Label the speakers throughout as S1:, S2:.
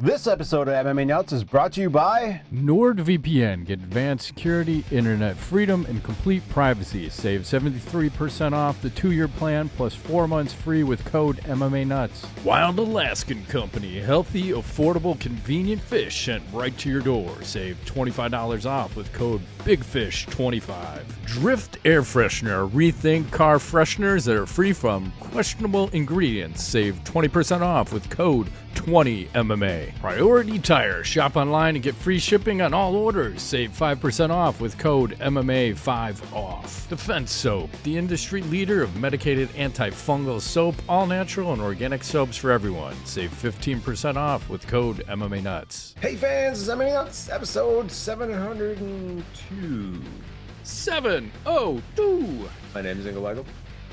S1: This episode of MMA Nuts is brought to you by
S2: NordVPN. Get advanced security, internet freedom, and complete privacy. Save 73% off the 2-year plan plus 4 months free with code MMANUTS. Wild Alaskan Company. Healthy, affordable, convenient fish sent right to your door. Save $25 off with code BIGFISH25. Drift Air Freshener. Rethink car fresheners that are free from questionable ingredients. Save 20% off with code 20MMA. Priority Tire. Shop online and get free shipping on all orders. Save 5% off with code MMA5OFF. Defense Soap. The industry leader of medicated antifungal soap. All natural and organic soaps for everyone. Save 15% off with code MMANUTS.
S1: Hey fans, it's MMA Nuts, episode 702.
S2: 702.
S1: My name is Ingo Weigel.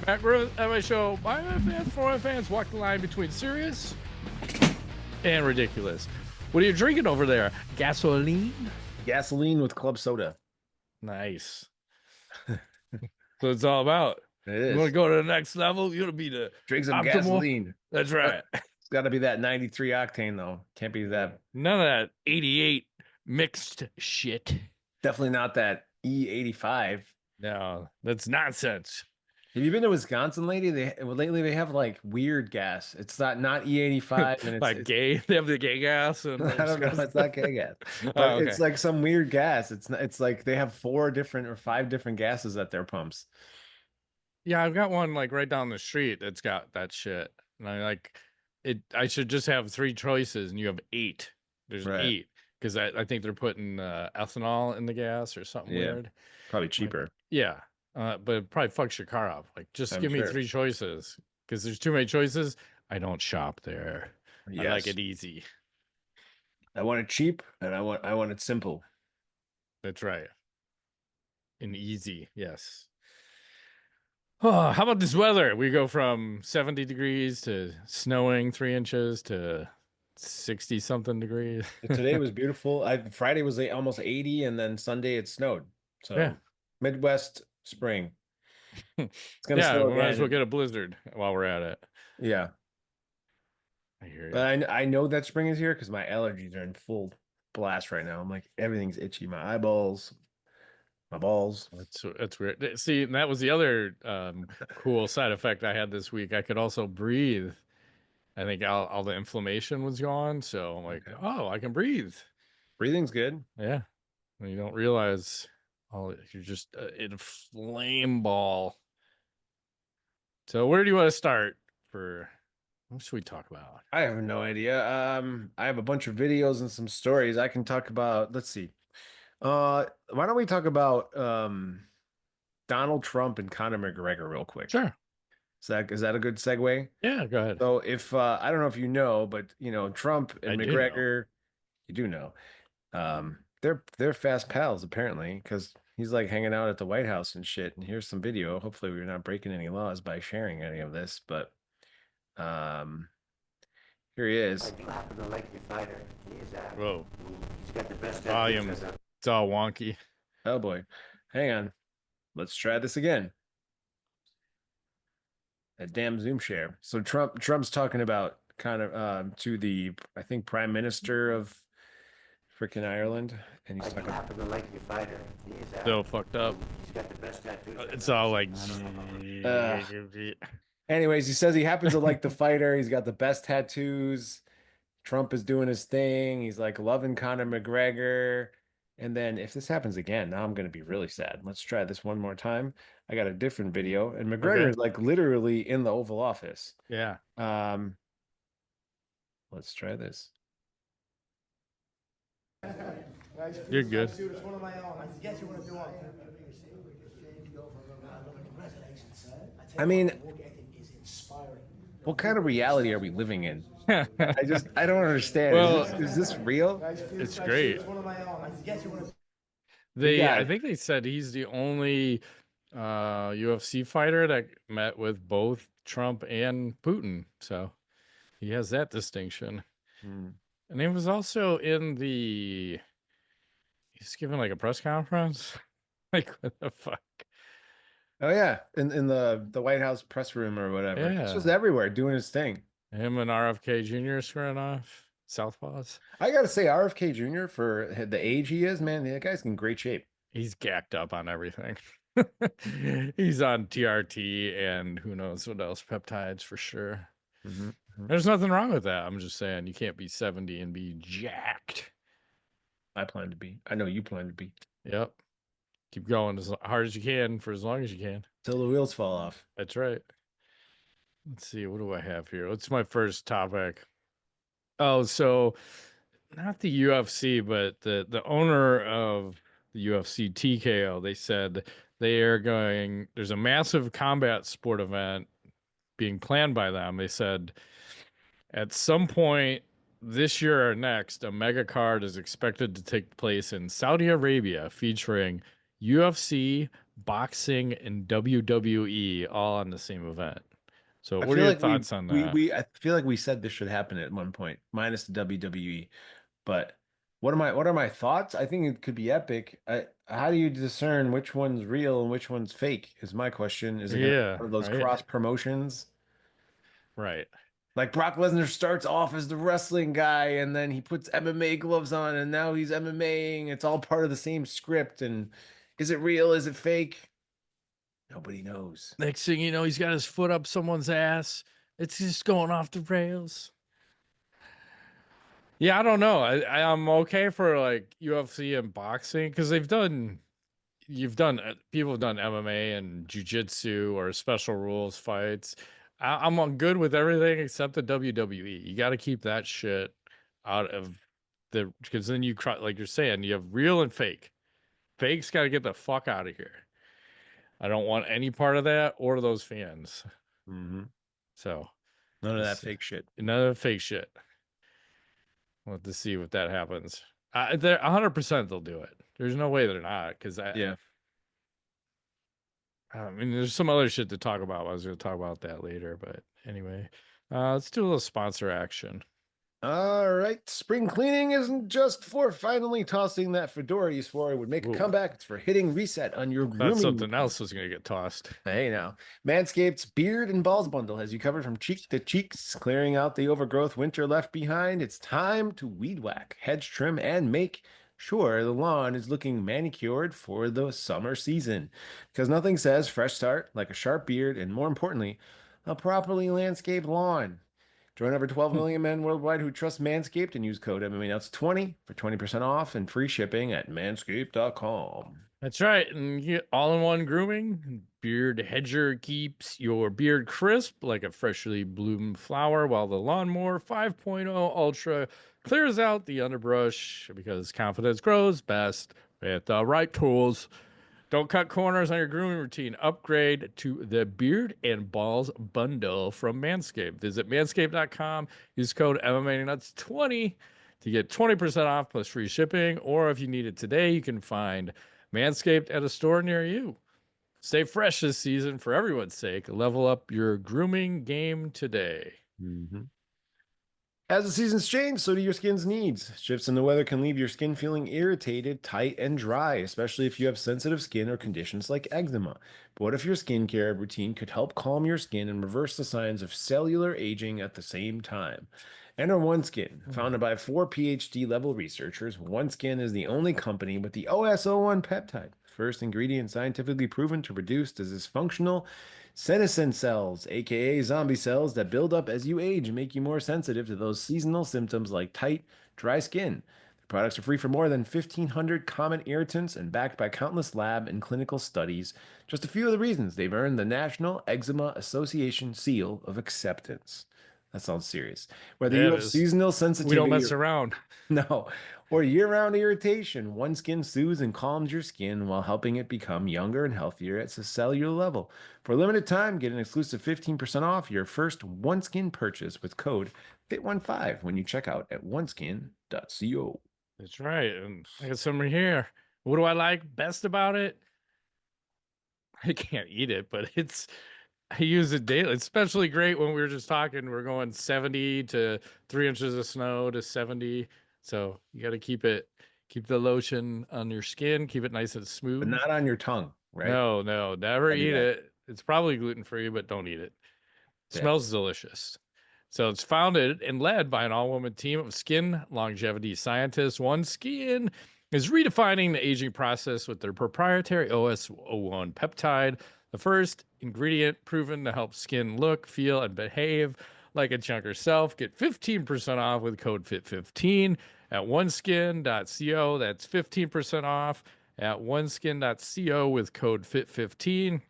S2: Matt Rose, MMA show. My fans, for my fans, walk the line between serious and ridiculous. What are you drinking over there? Gasoline?
S1: Gasoline with club soda.
S2: Nice. So it's all about.
S1: It is.
S2: You want to go to the next level? You want to be the
S1: Drink some
S2: optimal?
S1: gasoline.
S2: That's right.
S1: It's got to be that 93 octane though. Can't be that.
S2: None of that 88 mixed shit.
S1: Definitely not that E85.
S2: No, that's nonsense.
S1: Have you been to Wisconsin lately? Lately they have like weird gas. It's not E85 and it's
S2: Like gay. They have the gay gas. And
S1: I don't know. It's not gay gas. But
S2: Oh, okay.
S1: It's like some weird gas. It's like they have 4 different or 5 different gases at their pumps.
S2: Yeah, I've got one like right down the street that's got that shit. And I like it. I should just have 3 choices and you have 8. There's
S1: Right.
S2: 8 because I think they're putting ethanol in the gas or something
S1: Yeah.
S2: weird.
S1: Probably cheaper.
S2: Yeah. But it probably fucks your car up. Like, just
S1: I'm
S2: give me
S1: sure.
S2: 3 choices because there's too many choices. I don't shop there. I like
S1: Yes.
S2: it easy.
S1: I want it cheap and I want it simple.
S2: That's right. And easy. Yes. Oh, how about this weather? We go from 70 degrees to snowing 3 inches to 60 something degrees.
S1: Today was beautiful. Friday was almost 80 and then Sunday it snowed. So
S2: Yeah.
S1: Midwest spring. It's gonna
S2: Yeah,
S1: snow
S2: we might as well
S1: again.
S2: get a blizzard while we're at it.
S1: Yeah.
S2: I hear you.
S1: But I know that spring is here because my allergies are in full blast right now. I'm like, everything's itchy. My eyeballs, my balls.
S2: That's weird. See, and that was the other cool side effect I had this week. I could also breathe. I think all the inflammation was gone, so I'm like,
S1: Okay.
S2: oh, I can breathe.
S1: Breathing's good.
S2: Yeah, and you don't realize you're just in a flame ball. So where do you want to start? What should we talk about?
S1: I have no idea. I have a bunch of videos and some stories I can talk about. Let's see. Why don't we talk about Donald Trump and Conor McGregor real quick?
S2: Sure.
S1: Is that a good segue?
S2: Yeah, go ahead.
S1: So if I don't know if you know, but Trump and
S2: I do know.
S1: McGregor, you do know. They're fast pals apparently, because he's like hanging out at the White House and shit. And here's some video. Hopefully we're not breaking any laws by sharing any of this, but here he is.
S3: You happen to like your fighter.
S2: Whoa,
S3: He's got the best
S2: volume.
S3: tattoos.
S2: It's all wonky.
S1: Oh boy. Hang on. Let's try this again. That damn Zoom share. So Trump's talking about kind of to the, I think, Prime Minister of freaking Ireland, and he's
S3: You
S1: talking.
S3: happen to like your fighter.
S2: So fucked up.
S3: He's got the best tattoos.
S2: It's all like.
S1: Anyways, he says he happens to like the fighter. He's got the best tattoos. Trump is doing his thing. He's like loving Conor McGregor. And then if this happens again, now I'm going to be really sad. Let's try this one more time. I got a different video, and McGregor is like literally in the Oval Office.
S2: Yeah.
S1: Let's try this.
S2: You're good.
S1: I mean, what kind of reality are we living in? I don't understand.
S2: Well,
S1: is this real?
S2: It's great. I think they said he's the only UFC fighter that met with both Trump and Putin. So he has that distinction. And he was also he's giving like a press conference. Like, what the fuck?
S1: Oh yeah, in the White House press room or whatever.
S2: Yeah.
S1: It's just everywhere doing his thing.
S2: Him and RFK Jr. squaring off. Southpaws.
S1: I gotta say, RFK Jr. for the age he is, man, that guy's in great shape.
S2: He's gacked up on everything. He's on TRT and who knows what else, peptides for sure.
S1: Mm-hmm.
S2: There's nothing wrong with that. I'm just saying you can't be 70 and be jacked.
S1: I plan to be. I know you plan to be.
S2: Yep. Keep going as hard as you can for as long as you can.
S1: Till the wheels fall off.
S2: That's right. Let's see. What do I have here? What's my first topic? Oh, so not the UFC, but the owner of the UFC, TKO, they said they are going, there's a massive combat sport event being planned by them. They said at some point this year or next, a mega card is expected to take place in Saudi Arabia featuring UFC, boxing, and WWE all on the same event. So
S1: I
S2: what are
S1: feel
S2: your
S1: like
S2: thoughts on that?
S1: I feel like we said this should happen at one point, minus the WWE. But what are my thoughts? I think it could be epic. How do you discern which one's real and which one's fake? Is my question. Is it gonna be
S2: Yeah,
S1: one of those
S2: right.
S1: cross promotions?
S2: Right.
S1: Like Brock Lesnar starts off as the wrestling guy and then he puts MMA gloves on and now he's MMAing. It's all part of the same script. And is it real? Is it fake? Nobody knows.
S2: Next thing you know, he's got his foot up someone's ass. It's just going off the rails. Yeah, I don't know. I'm okay for like UFC and boxing because people have done MMA and jujitsu or special rules fights. I'm on good with everything except the WWE. You got to keep that shit out of because then like you're saying, you have real and fake. Fake's got to get the fuck out of here. I don't want any part of that or those fans.
S1: Mm-hmm.
S2: So
S1: None of that fake shit.
S2: none of the fake shit. We'll have to see what that happens. They're 100% they'll do it. There's no way they're not because
S1: Yeah.
S2: I mean, there's some other shit to talk about. I was going to talk about that later, but anyway, let's do a little sponsor action.
S1: All right. Spring cleaning isn't just for finally tossing that fedora you swore would make a
S2: Ooh.
S1: comeback. It's for hitting reset on your
S2: Thought
S1: grooming.
S2: something else was going to get tossed.
S1: Hey now. Manscaped's Beard and Balls Bundle has you covered from cheek to cheeks, clearing out the overgrowth winter left behind. It's time to weed whack, hedge trim, and make sure the lawn is looking manicured for the summer season. Because nothing says fresh start like a sharp beard and, more importantly, a properly landscaped lawn. Join over 12 million men worldwide who trust Manscaped and use code MMANUTS20 for 20% off and free shipping at manscaped.com.
S2: That's right. And you get all-in-one grooming. Beard Hedger keeps your beard crisp like a freshly bloomed flower, while the Lawnmower 5.0 Ultra clears out the underbrush because confidence grows best with the right tools. Don't cut corners on your grooming routine. Upgrade to the Beard and Balls Bundle from Manscaped. Visit manscaped.com. Use code MMANUTS20 to get 20% off plus free shipping. Or if you need it today, you can find Manscaped at a store near you. Stay fresh this season for everyone's sake. Level up your grooming game today.
S1: Mm-hmm. As the seasons change, so do your skin's needs. Shifts in the weather can leave your skin feeling irritated, tight, and dry, especially if you have sensitive skin or conditions like eczema. But what if your skincare routine could help calm your skin and reverse the signs of cellular aging at the same time? Enter OneSkin. Founded by 4 PhD level researchers, OneSkin is the only company with the OS01 peptide, first ingredient scientifically proven to reduce the dysfunctional senescent cells, aka zombie cells that build up as you age and make you more sensitive to those seasonal symptoms like tight, dry skin. The products are free from more than 1,500 common irritants and backed by countless lab and clinical studies. Just a few of the reasons they've earned the National Eczema Association seal of acceptance. That sounds serious. Whether you have seasonal sensitivity,
S2: we don't mess around.
S1: No, or year-round irritation, OneSkin soothes and calms your skin while helping it become younger and healthier at a cellular level. For a limited time, get an exclusive 15% off your first OneSkin purchase with code FIT15 when you check out at oneskin.co.
S2: That's right. And I got some right here. What do I like best about it? I can't eat it, but I use it daily. It's especially great when we were just talking. We're going 70 to 3 inches of snow to 70. So you got to keep the lotion on your skin, keep it nice and smooth.
S1: But not on your tongue, right?
S2: No, never eat it. It's probably gluten-free, but don't eat it. Smells delicious. So it's founded and led by an all-woman team of skin longevity scientists. One Skin is redefining the aging process with their proprietary OS01 peptide, the first ingredient proven to help skin look, feel, and behave like a younger self. Get 15% off with code FIT15 at oneskin.co. That's 15% off at oneskin.co with code FIT15.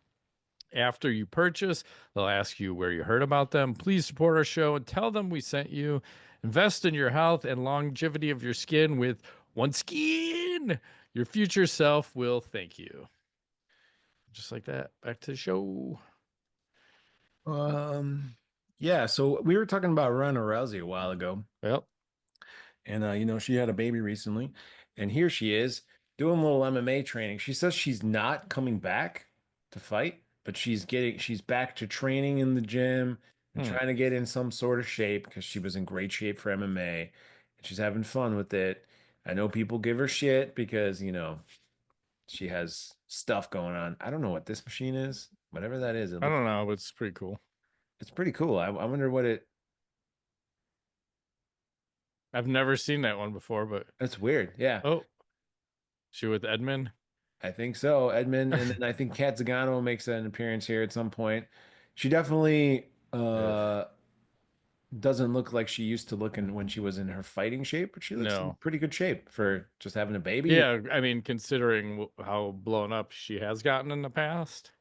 S2: After you purchase, they'll ask you where you heard about them. Please support our show and tell them we sent you. Invest in your health and longevity of your skin with One Skin. Your future self will thank you. Just like that. Back to the show.
S1: Yeah, so we were talking about Ronda Rousey a while ago,
S2: Yep.
S1: and she had a baby recently, and here she is doing a little MMA training. She says she's not coming back to fight, but she's back to training in the gym and
S2: Hmm.
S1: trying to get in some sort of shape because she was in great shape for MMA, and she's having fun with it. I know people give her shit because, she has stuff going on. I don't know what this machine is, whatever that is. It
S2: I
S1: looks
S2: don't know, but it's pretty cool.
S1: It's pretty cool. I wonder what it.
S2: I've never seen that one before, but
S1: That's weird. Yeah,
S2: oh, she with Edmund?
S1: I think so. Edmund, and then I think Kat Zagano makes an appearance here at some point. She definitely doesn't look like she used to look when she was in her fighting shape, but she looks in
S2: No.
S1: pretty good shape for just having a baby.
S2: Yeah, I mean, considering how blown up she has gotten in the past.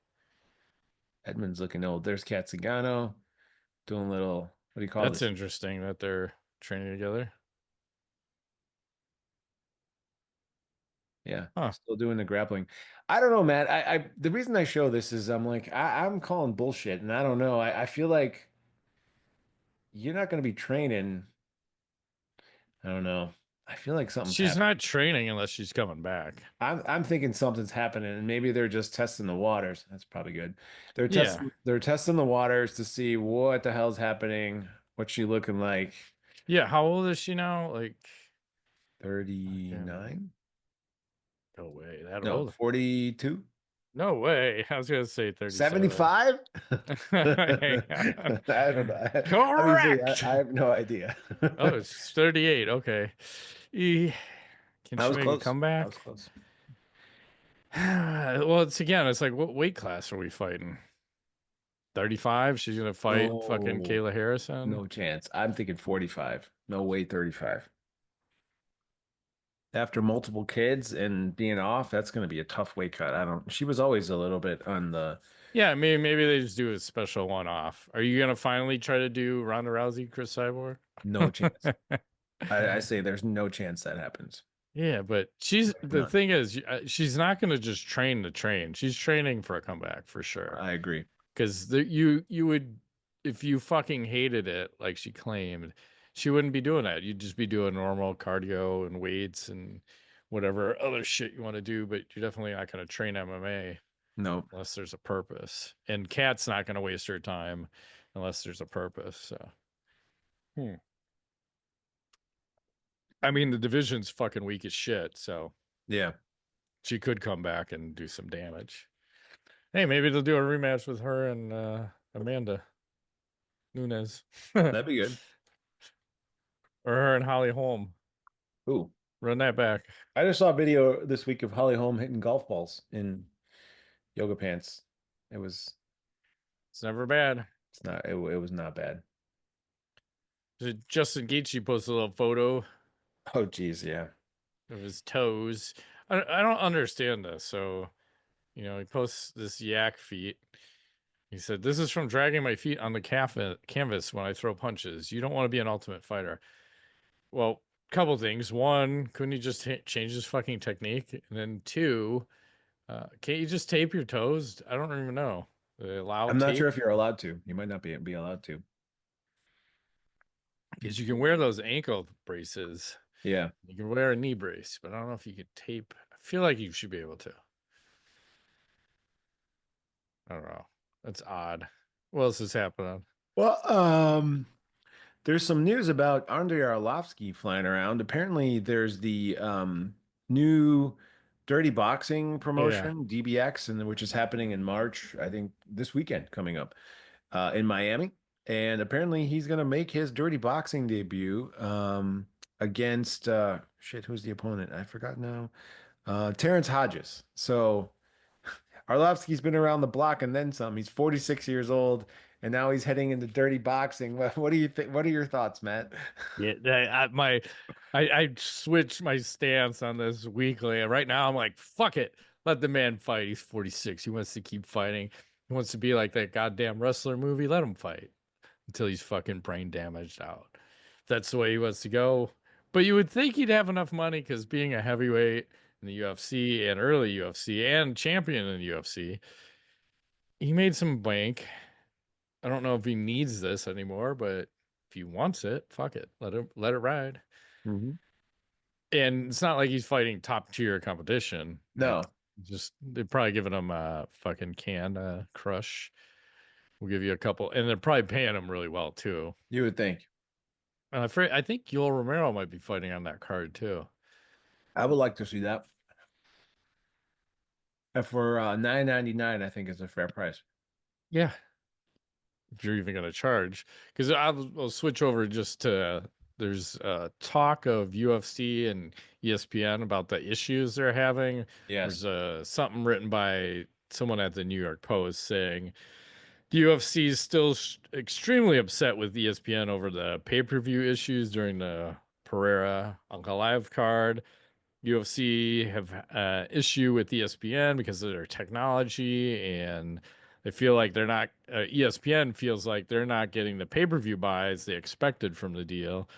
S1: Edmund's looking old. There's Kat Zagano doing a little, what do you call
S2: That's
S1: this?
S2: interesting that they're training together.
S1: Yeah,
S2: Huh.
S1: still doing the grappling. I don't know, Matt. The reason I show this is I'm like, I'm calling bullshit, and I don't know. I feel like you're not going to be training. I don't know. I feel like something's
S2: She's
S1: happening.
S2: not training unless she's coming back.
S1: I'm thinking something's happening, and maybe they're just testing the waters. That's probably good. They're
S2: Yeah.
S1: testing the waters to see what the hell's happening, what's she looking like.
S2: Yeah. How old is she now? Like, fucking,
S1: 39?
S2: no way. That
S1: No,
S2: old?
S1: 42?
S2: No way. I was going to say 37.
S1: 75? I don't know. Obviously,
S2: Correct.
S1: I have no idea.
S2: Oh, it's 38. Okay. Can
S1: I
S2: she
S1: was
S2: make a
S1: close. I
S2: comeback?
S1: was close.
S2: Well, it's like, what weight class are we fighting? 35? She's going to fight fucking
S1: No,
S2: Kayla Harrison?
S1: no chance. I'm thinking 45. No way, 35. After multiple kids and being off, that's going to be a tough weight cut. She was always a little bit on the
S2: Yeah, maybe they just do a special one off. Are you gonna finally try to do Ronda Rousey, Chris Cyborg?
S1: no chance. I say there's no chance that happens.
S2: Yeah, but the
S1: None.
S2: thing is, she's not gonna just train to train. She's training for a comeback for sure.
S1: I agree.
S2: Because you would, if you fucking hated it like she claimed, she wouldn't be doing that. You'd just be doing normal cardio and weights and whatever other shit you want to do. But you're definitely not gonna train MMA.
S1: No.
S2: Unless there's a purpose. And Kat's not going to waste her time unless there's a purpose. So, I mean, the division's fucking weak as shit. So
S1: Yeah.
S2: she could come back and do some damage. Hey, maybe they'll do a rematch with her and Amanda Nunes.
S1: That'd be good.
S2: Or her and Holly Holm.
S1: Ooh.
S2: Run that back.
S1: I just saw a video this week of Holly Holm hitting golf balls in yoga pants.
S2: It's never bad.
S1: It was not bad.
S2: Justin Gaethje posted a little photo
S1: Oh geez, yeah.
S2: of his toes. I don't understand this. So, he posts this yak feet. He said, "This is from dragging my feet on the canvas when I throw punches. You don't want to be an ultimate fighter." Well, couple things. One, couldn't he just change his fucking technique? And then two, can't you just tape your toes? I don't even know. They allow
S1: I'm not
S2: tape?
S1: sure if you're allowed to. You might not be allowed to.
S2: Because you can wear those ankle braces.
S1: Yeah.
S2: You can wear a knee brace, but I don't know if you could tape. I feel like you should be able to. I don't know. That's odd. What else is happening?
S1: Well, there's some news about Andrei Arlovski flying around. Apparently, there's the new Dirty Boxing
S2: Oh, yeah.
S1: promotion, DBX, and which is happening in March, I think this weekend coming up in Miami. and apparently he's gonna make his dirty boxing debut against shit, who's the opponent? I forgot now. Terrence Hodges. So Arlovski's been around the block and then some. He's 46 years old, and now he's heading into dirty boxing. What do you think? What are your thoughts, Matt?
S2: Yeah, I switch my stance on this weekly. Right now, I'm like, fuck it, let the man fight. He's 46. He wants to keep fighting. He wants to be like that goddamn wrestler movie. Let him fight until he's fucking brain damaged out. If that's the way he wants to go. But you would think he'd have enough money because being a heavyweight in the UFC and early UFC and champion in the UFC, he made some bank. I don't know if he needs this anymore, but if he wants it, fuck it. Let it ride.
S1: Mhm.
S2: And it's not like he's fighting top tier competition.
S1: No,
S2: It's just they're probably giving him a fucking can crush. We'll give you a couple, and they're probably paying him really well too.
S1: you would think.
S2: And I think Yoel Romero might be fighting on that card too.
S1: I would like to see that. And for 9.99, I think is a fair price.
S2: Yeah, if you're even going to charge, because I'll switch over just to there's talk of UFC and ESPN about the issues they're having.
S1: Yes.
S2: There's something written by someone at the New York Post saying the UFC is still extremely upset with ESPN over the pay-per-view issues during the Pereira Ankalaev card. UFC have issue with ESPN because of their technology, and they feel like they're not. ESPN feels like they're not getting the pay-per-view buys they expected from the deal,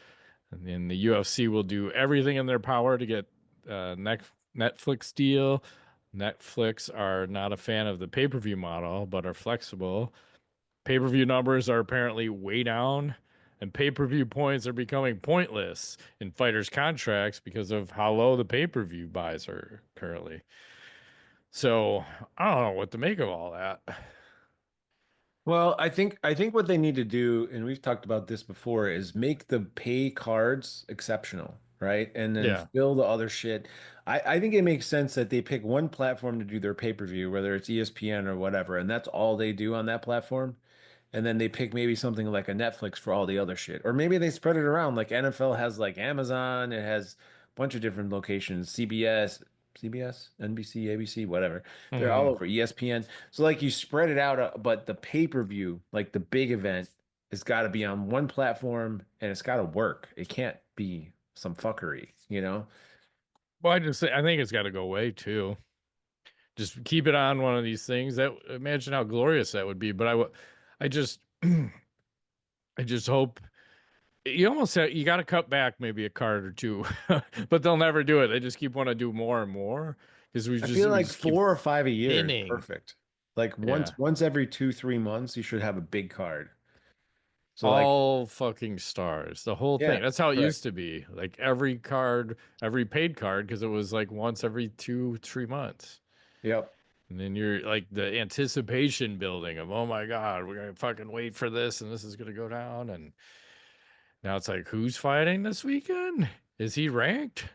S2: and then the UFC will do everything in their power to get Netflix deal. Netflix are not a fan of the pay-per-view model, but are flexible. Pay-per-view numbers are apparently way down, and pay-per-view points are becoming pointless in fighters' contracts because of how low the pay-per-view buys are currently. So I don't know what to make of all that.
S1: Well, I think what they need to do, and we've talked about this before, is make the pay cards exceptional, right? And then
S2: Yeah.
S1: fill the other shit. I think it makes sense that they pick one platform to do their pay-per-view, whether it's ESPN or whatever, and that's all they do on that platform. And then they pick maybe something like a Netflix for all the other shit. Or maybe they spread it around. Like NFL has like Amazon, it has a bunch of different locations, CBS, NBC, ABC, whatever. They're all
S2: Hmm.
S1: over ESPN. So like you spread it out, but the pay-per-view, like the big event, has got to be on one platform and it's got to work. It can't be some fuckery, you know?
S2: Well, I think it's got to go away too. Just keep it on one of these things. That imagine how glorious that would be. But I just, I just hope you almost have, you got to cut back maybe a card or two, but they'll never do it. They just keep want to do more and more because
S1: I feel
S2: we
S1: like
S2: just keep
S1: 4 or 5 a year is
S2: thinning.
S1: perfect. Like once
S2: Yeah.
S1: once every 2, 3 months, you should have a big card. So like,
S2: All fucking stars. The whole
S1: yeah,
S2: thing. That's how it
S1: correct.
S2: used to be. Like every card, every paid card, because it was like once every 2, 3 months.
S1: Yep.
S2: And then you're like the anticipation building of, oh my God, we're gonna fucking wait for this and this is gonna go down. And now it's like, who's fighting this weekend? Is he ranked?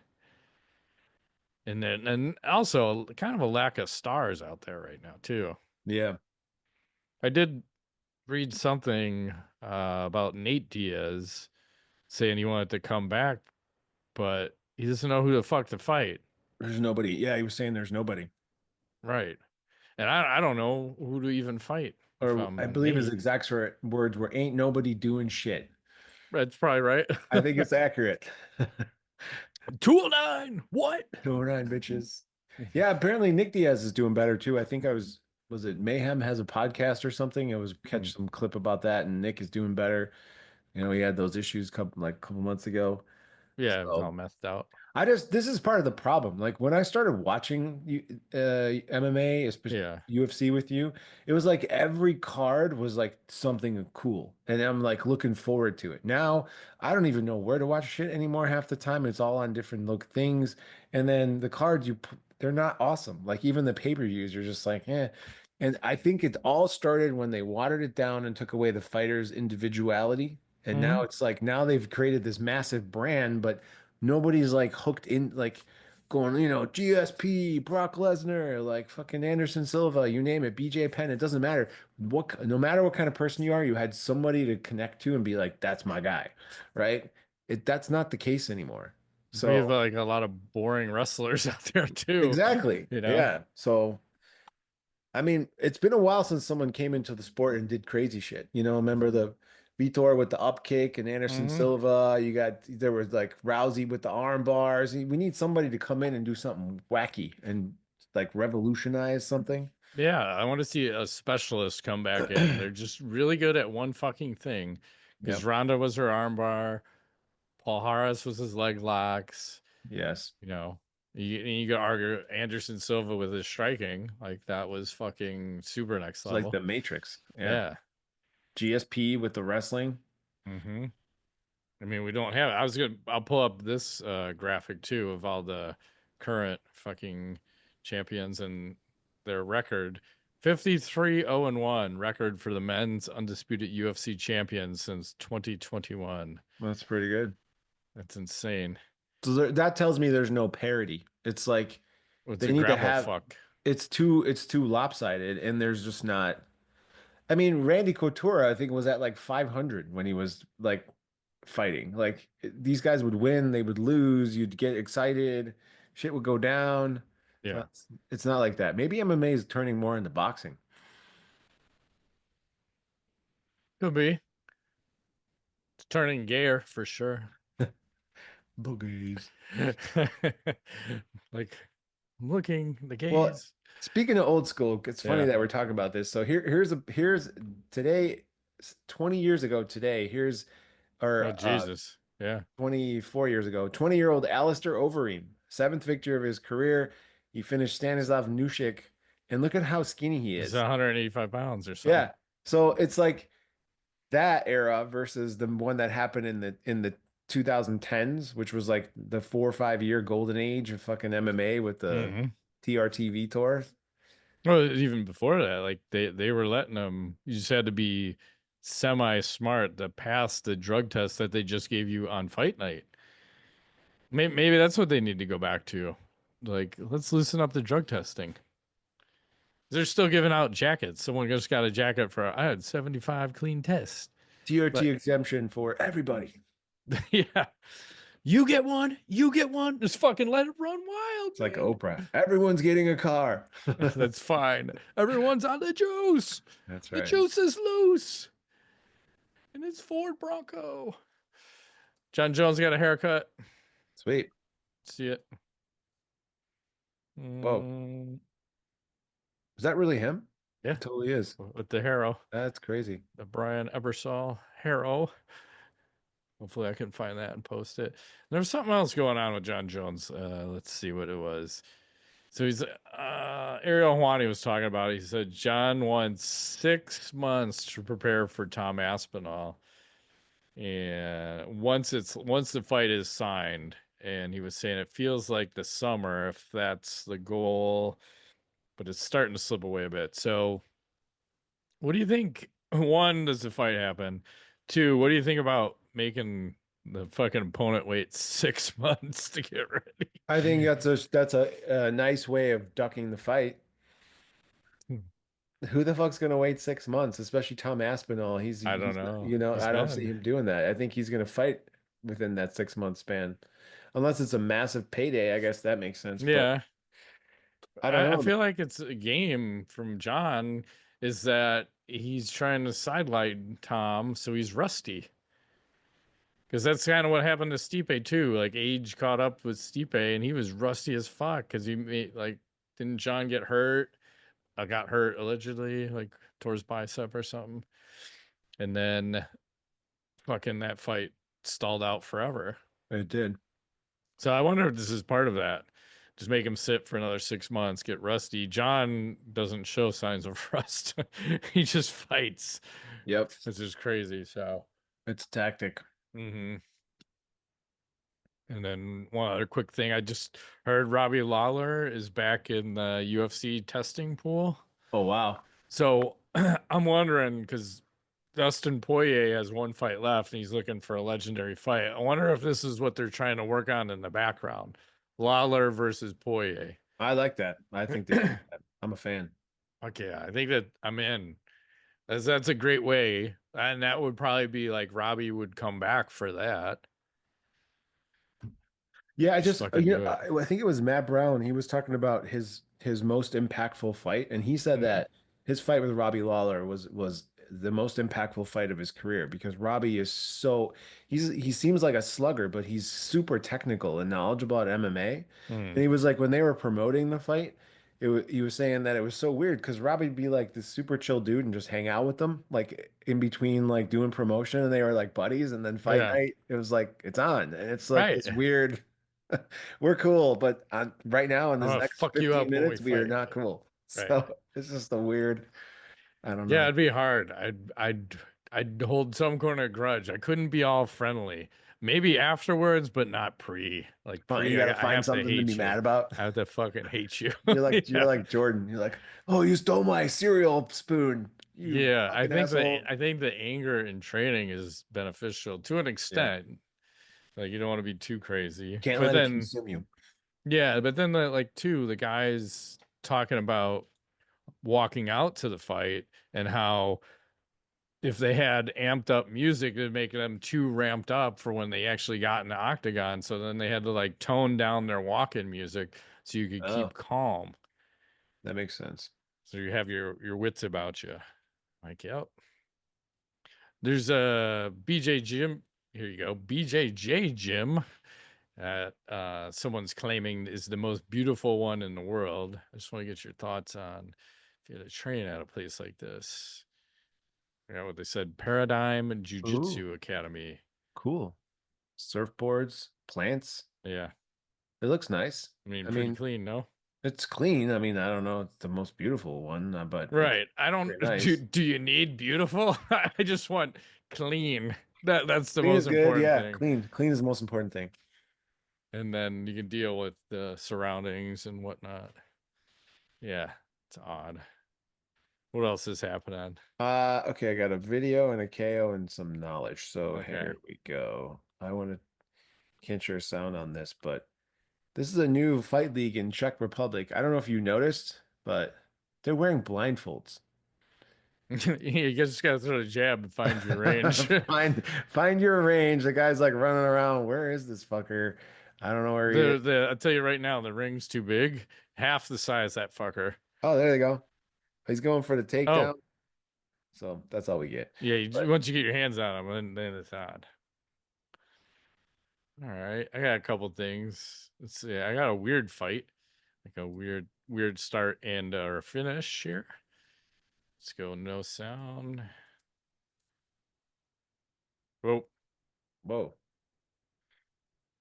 S2: And also kind of a lack of stars out there right now too.
S1: Yeah.
S2: I did read something about Nate Diaz saying he wanted to come back, but he doesn't know who the fuck to fight.
S1: There's nobody. Yeah, he was saying there's nobody.
S2: Right. And I don't know who to even fight if
S1: Or
S2: I'm
S1: I believe his
S2: Nate.
S1: exact words were, "Ain't nobody doing shit."
S2: That's probably right.
S1: I think it's accurate.
S2: 209. What?
S1: 209 bitches. Yeah, apparently Nick Diaz is doing better too. I think was it Mayhem has a podcast or something? I was catch some clip about that, and Nick is doing better. You know, he had those issues couple months ago.
S2: Yeah, it was all
S1: So
S2: messed out.
S1: this is part of the problem. Like when I started watching MMA, especially
S2: Yeah.
S1: UFC with you, it was like every card was like something cool. And I'm like looking forward to it. Now I don't even know where to watch shit anymore half the time. It's all on different look things. And then the cards they're not awesome. Like even the pay-per-views are just like, eh. And I think it all started when they watered it down and took away the fighter's individuality. And now
S2: Hmm.
S1: it's like now they've created this massive brand, but nobody's like hooked in. Like going, GSP, Brock Lesnar, like fucking Anderson Silva, you name it, BJ Penn, it doesn't matter. No matter what kind of person you are, you had somebody to connect to and be like, that's my guy, right? That's not the case anymore.
S2: We have
S1: So
S2: like a lot of boring wrestlers out there too,
S1: exactly.
S2: you know?
S1: Yeah. So I mean, it's been a while since someone came into the sport and did crazy shit. Remember the Vitor with the up kick and Anderson
S2: Mhm.
S1: Silva. There was like Rousey with the arm bars. We need somebody to come in and do something wacky and like revolutionize something.
S2: Yeah, I want to see a specialist come back in. They're just really good at one fucking thing. Because
S1: Yep.
S2: Ronda was her armbar, Paul Harris was his leg locks.
S1: Yes.
S2: You know, you could argue Anderson Silva with his striking, like that was fucking super next
S1: It's like
S2: level.
S1: the Matrix. Yeah.
S2: Yeah.
S1: GSP with the wrestling.
S2: Mm-hmm. I mean, we don't have. I'll pull up this graphic too of all the current fucking champions and their record. 53-0-1 record for the men's undisputed UFC champions since 2021.
S1: That's pretty good.
S2: That's insane.
S1: So that tells me there's no parity. It's like
S2: It's
S1: they
S2: a
S1: need to
S2: gravel
S1: have
S2: fuck.
S1: it's too lopsided and there's just not. I mean, Randy Couture, I think, was at like 500 when he was like fighting. Like these guys would win, they would lose, you'd get excited, shit would go down.
S2: Yeah.
S1: It's not like that. Maybe MMA is turning more into boxing.
S2: Could be. It's turning gayer for sure.
S1: Boogies.
S2: Like, I'm looking, the
S1: Well,
S2: gays.
S1: speaking of old school, it's funny
S2: Yeah.
S1: that we're talking about this. So here's today, 20 years ago today,
S2: Oh,
S1: or
S2: Jesus. Yeah.
S1: 24 years ago, 20-year-old Alistair Overeem, seventh victory of his career. He finished Stanislav Nushik, and look at how skinny he
S2: He's
S1: is.
S2: 185 pounds or something.
S1: Yeah. So it's like that era versus the one that happened in the 2010s, which was like the 4 or 5 year golden age of fucking MMA with the
S2: Mm-hmm.
S1: TRTV tour.
S2: Well, even before that, like they were letting them. You just had to be semi-smart to pass the drug test that they just gave you on fight night. Maybe that's what they need to go back to. Like, let's loosen up the drug testing. They're still giving out jackets. Someone just got a jacket for I had 75 clean tests.
S1: TRT
S2: But
S1: exemption for everybody.
S2: yeah, you get one. You get one. Just fucking let it run wild.
S1: It's like
S2: man.
S1: Oprah. Everyone's getting a car.
S2: That's fine. Everyone's on the juice.
S1: That's
S2: The
S1: right.
S2: juice is loose. And it's Ford Bronco. Jon Jones got a haircut.
S1: Sweet.
S2: See it.
S1: Whoa.
S2: Mm,
S1: Is that really him?
S2: yeah.
S1: It totally is.
S2: With the harrow.
S1: That's crazy.
S2: The Brian Ebersol harrow. Hopefully I can find that and post it. There was something else going on with Jon Jones. Let's see what it was. So he's Ariel Hawani was talking about it. He said Jon wants 6 months to prepare for Tom Aspinall. And once the fight is signed, and he was saying it feels like the summer if that's the goal, but it's starting to slip away a bit. So what do you think? One, does the fight happen? Two, what do you think about making the fucking opponent wait 6 months to get ready?
S1: I think that's a nice way of ducking the fight. Who the fuck's gonna wait 6 months, especially Tom Aspinall?
S2: I don't
S1: He's
S2: know. He's
S1: I don't see
S2: bad.
S1: him doing that. I think he's gonna fight within that 6 month span, unless it's a massive payday. I guess that makes sense.
S2: Yeah.
S1: But I don't
S2: I
S1: know.
S2: feel like it's a game from Jon is that he's trying to sidelight Tom so he's rusty. Because that's kind of what happened to Stipe too. Like age caught up with Stipe and he was rusty as fuck because he made like didn't Jon get hurt? Got hurt allegedly, like tore his bicep or something. And then fucking that fight stalled out forever.
S1: It did.
S2: So I wonder if this is part of that. Just make him sit for another 6 months, get rusty. Jon doesn't show signs of rust. He just fights.
S1: Yep.
S2: This is crazy. So,
S1: It's a tactic.
S2: and then one other quick thing. I just heard Robbie Lawler is back in the UFC testing pool.
S1: Oh wow.
S2: So I'm wondering because Dustin Poirier has one fight left and he's looking for a legendary fight. I wonder if this is what they're trying to work on in the background. Lawler versus Poirier.
S1: I like that. I think they should do that. I'm a fan.
S2: Okay, I think that I'm in. That's a great way, and that would probably be like Robbie would come back for that.
S1: Yeah, I
S2: Just
S1: just
S2: fucking do it.
S1: I think it was Matt Brown. He was talking about his most impactful fight, and he said
S2: Mhm.
S1: that his fight with Robbie Lawler was the most impactful fight of his career because Robbie is so he seems like a slugger, but he's super technical and knowledgeable at MMA. And
S2: Mm.
S1: he was like when they were promoting the fight, he was saying that it was so weird because Robbie'd be like this super chill dude and just hang out with them like in between like doing promotion, and they were like buddies, and then fight
S2: Yeah,
S1: night it was like it's on, and it's like
S2: right.
S1: this weird. We're cool, but right now in
S2: I'm
S1: this
S2: gonna
S1: next
S2: fuck you
S1: 15
S2: up when we
S1: minutes, we are
S2: fight.
S1: not cool.
S2: Right.
S1: So it's just a weird, I don't
S2: Yeah,
S1: know.
S2: it'd be hard. I'd hold some kind of grudge. I couldn't be all friendly. Maybe afterwards, but not pre. Like
S1: You
S2: pre,
S1: got to
S2: I
S1: find
S2: have to
S1: something to be
S2: hate you.
S1: mad about.
S2: I have to fucking hate you.
S1: You're
S2: Yeah.
S1: like Jordan. You're like, oh, you stole my cereal spoon, you
S2: Yeah,
S1: fucking asshole.
S2: I think the anger in training is beneficial to an
S1: Yeah,
S2: extent. Like you don't want to be too crazy.
S1: can't
S2: But
S1: let it
S2: then
S1: consume you.
S2: yeah, but then like too, the guys talking about walking out to the fight and how if they had amped up music, it'd make them too ramped up for when they actually got in the octagon. So then they had to like tone down their walk-in music so you could
S1: Oh,
S2: keep calm.
S1: that makes sense.
S2: So you have your wits about you. Like, yep. There's a BJ Gym. Here you go. BJJ Gym that someone's claiming is the most beautiful one in the world. I just want to get your thoughts on if you had to train at a place like this. I forgot what they said. Paradigm and
S1: Ooh,
S2: Jiu-Jitsu Academy.
S1: cool. Surfboards, plants.
S2: Yeah.
S1: It looks nice.
S2: I mean,
S1: I
S2: pretty
S1: mean,
S2: clean, no?
S1: it's clean. I mean, I don't know, it's the most beautiful one, but it's
S2: Right. I don't
S1: very
S2: do
S1: nice.
S2: do you need beautiful? I just want clean. That's the
S1: Clean is
S2: most
S1: good.
S2: important
S1: Yeah,
S2: thing.
S1: clean is the most important thing.
S2: And then you can deal with the surroundings and whatnot. Yeah, it's odd. What else is happening?
S1: Okay, I got a video and a KO and some knowledge. So
S2: Okay.
S1: here we go. I want to can't share sound on this, but this is a new fight league in Czech Republic. I don't know if you noticed, but they're wearing blindfolds.
S2: You just gotta throw a jab and find your range.
S1: Find your range. The guy's like running around. Where is this fucker? I don't know where he is.
S2: I'll tell you right now, the ring's too big. Half the size that fucker.
S1: Oh, there they go. He's going for the
S2: Oh,
S1: takedown. So that's all we get.
S2: yeah,
S1: But
S2: once you get your hands on him, then it's odd. All right, I got a couple things. Let's see. I got a weird fight, like a weird start and or finish here. Let's go. No sound. Oh,
S1: whoa,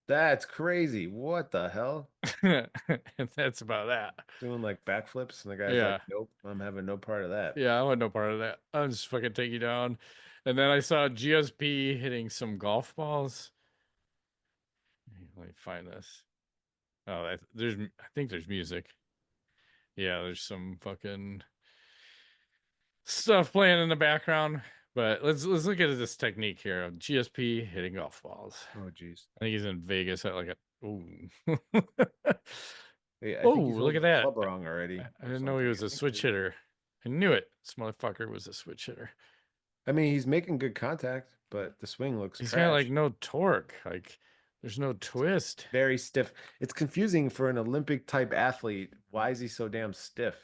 S1: that's crazy. What the hell?
S2: and that's about that.
S1: Doing like backflips, and the guy's like,
S2: Yeah,
S1: "Nope, I'm having no part of that."
S2: yeah. I want no part of that. I'll just fucking take you down. And then I saw GSP hitting some golf balls. Let me find this. Oh, there's. I think there's music. Yeah, there's some fucking stuff playing in the background. But let's look at this technique here of GSP hitting golf balls.
S1: Oh, geez.
S2: I think he's in Vegas at like a ooh.
S1: Hey, I
S2: Oh,
S1: think he's
S2: look
S1: holding
S2: at
S1: the
S2: that.
S1: club wrong
S2: I
S1: already or
S2: didn't know he
S1: something.
S2: was
S1: I
S2: a
S1: think
S2: switch
S1: he,
S2: hitter. I knew it. This motherfucker was a switch hitter.
S1: I mean, he's making good contact, but the swing looks
S2: He's got like
S1: trash.
S2: no torque. Like there's no twist.
S1: Very stiff. It's confusing for an Olympic type athlete. Why is he so damn stiff?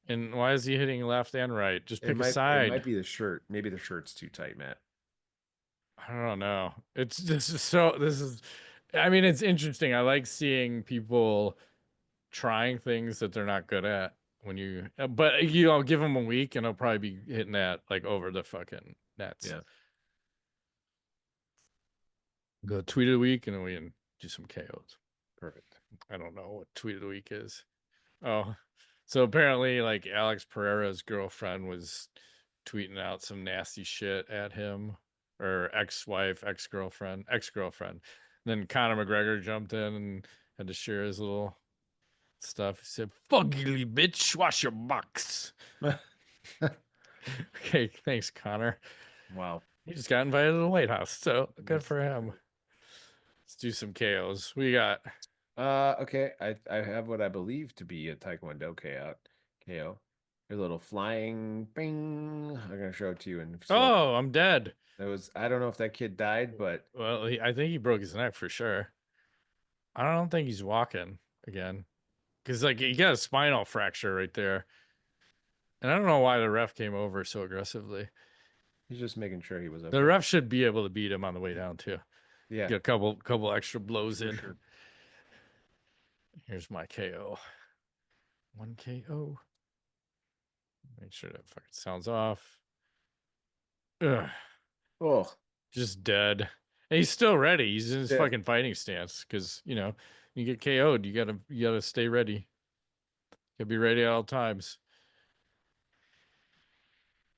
S2: And why is he hitting left and right? Just pick a
S1: It
S2: side.
S1: might be the shirt. Maybe the shirt's too tight, Matt.
S2: I don't know. It's this is I mean it's interesting. I like seeing people trying things that they're not good at when you but you know give them a week and they'll probably be hitting that like over the fucking nets.
S1: Yeah,
S2: Go tweet of the week and then we can do some KOs.
S1: perfect.
S2: I don't know what tweet of the week is. Oh, so apparently, like Alex Pereira's girlfriend was tweeting out some nasty shit at him, or ex-wife, ex-girlfriend. Then Conor McGregor jumped in and had to share his little stuff. He said, "Fuck you, bitch, wash your box." Okay, thanks, Conor.
S1: Wow.
S2: He just got invited to the White House, so good
S1: That's
S2: for him. Let's do some KOs. We got
S1: Okay. I have what I believe to be a Taekwondo KO. Your little flying bing. I'm gonna show it to you in slow.
S2: Oh, I'm dead.
S1: That was I don't know if that kid died, but
S2: Well, I think he broke his neck for sure. I don't think he's walking again. Because, like, he got a spinal fracture right there. And I don't know why the ref came over so aggressively.
S1: he's just making sure he was okay.
S2: The ref should be able to beat him on the way down, too.
S1: Yeah.
S2: Get a couple extra blows
S1: For
S2: in.
S1: sure.
S2: Here's my KO. 1 KO. Make sure that fucking sounds off. Ugh.
S1: Oh,
S2: Just dead. And he's still ready. He's in his
S1: Yeah.
S2: fucking fighting stance. Because, you get KO'd, you gotta stay ready. You gotta be ready at all times.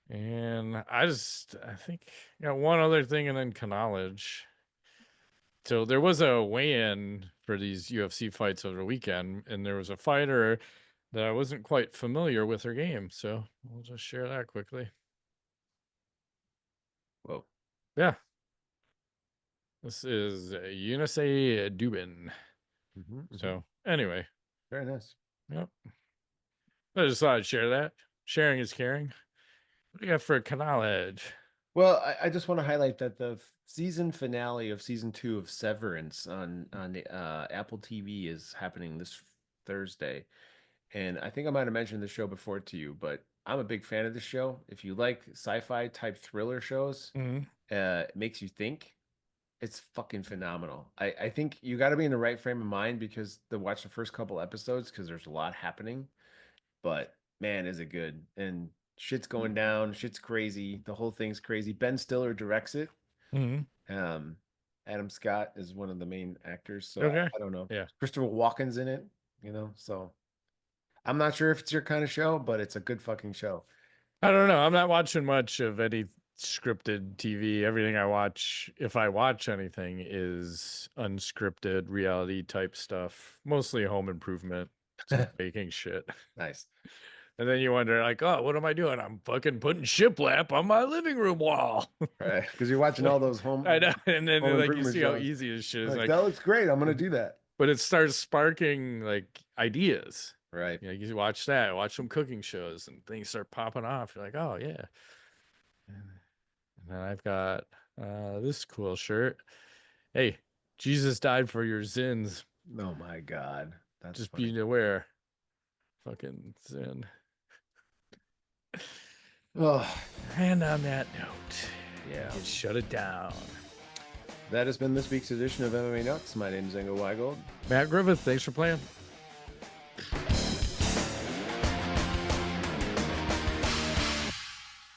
S2: And I think I got one other thing and then knowledge. So there was a weigh-in for these UFC fights over the weekend, and there was a fighter that I wasn't quite familiar with her game. So we'll just share that quickly.
S1: whoa.
S2: Yeah. This is Eunice Dubin. So anyway,
S1: Very nice.
S2: yep. I just thought I'd share that. Sharing is caring. What do you got for knowledge?
S1: Well, I just want to highlight that the season finale of season 2 of Severance on Apple TV is happening this Thursday. And I think I might have mentioned the show before to you, but I'm a big fan of the show. If you like sci-fi type thriller shows, it makes you think. It's fucking phenomenal. I think you got to be in the right frame of mind because to watch the first couple episodes because there's a lot happening. But man, is it good. And shit's going down. Shit's crazy. The whole thing's crazy. Ben Stiller directs it. Adam Scott is one of the main actors. So
S2: Okay.
S1: I don't know.
S2: Yeah.
S1: Christopher Walken's in it, so I'm not sure if it's your kind of show, but it's a good fucking show.
S2: I don't know. I'm not watching much of any scripted TV. Everything I watch, if I watch anything, is unscripted reality type stuff. Mostly home improvement, baking shit.
S1: Nice.
S2: And then you wonder, like, oh, what am I doing? I'm fucking putting shiplap on my living room wall.
S1: Right. Because you're watching all those home.
S2: I know. And then
S1: home
S2: like you
S1: improvement
S2: see how
S1: shows.
S2: easy this shit is.
S1: Like,
S2: Like,
S1: that looks great. I'm gonna do that.
S2: but it starts sparking like ideas.
S1: Right.
S2: You watch that, watch some cooking shows, and things start popping off. You're like, oh yeah. And then I've got this cool shirt. Hey, Jesus died for your sins.
S1: Oh my God. That's
S2: Just
S1: funny.
S2: be aware. Fucking sin.
S1: Oh,
S2: And on that note,
S1: yeah.
S2: you shut it down.
S1: That has been this week's edition of MMA Nuts. My name is Engo Weigold.
S2: Matt Griffith, thanks for playing.